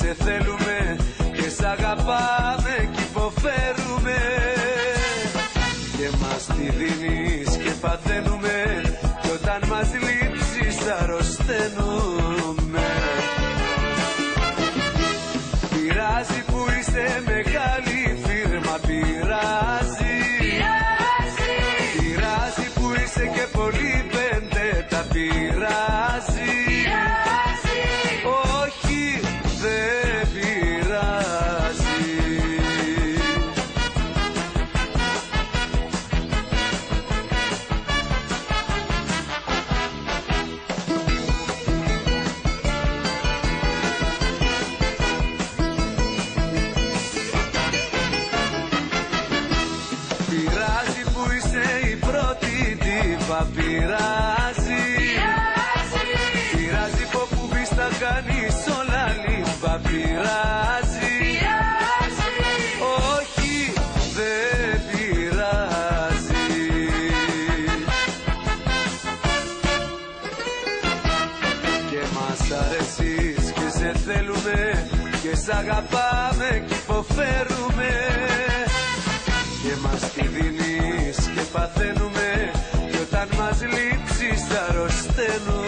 σε θέλουμε και σ' αγαπάμε κι υποφέρουμε. Και μας τη δίνεις και παθαίνουμε κι όταν μας λείψεις αρρωσταίνουμε. Πειράζει που είσαι μεγάλη φίρμα, πειράζει. Πειράζει που είσαι και πολύ πεντέτα, πειράζει. Όχι, δεν πειράζει. Πειράζει που είσαι η πρώτη τύπα, πειράζει. Πειράζει που μπεις τα κάνεις όλα λίπα, πειράζει. Όχι, δεν πειράζει. Και μας αρέσεις και σε θέλουμε και σ' αγαπάμε κι υποφέρουμε. Και μας τη δίνεις και παθαίνουμε κι όταν μας λείψεις αρρωσταίνουμε.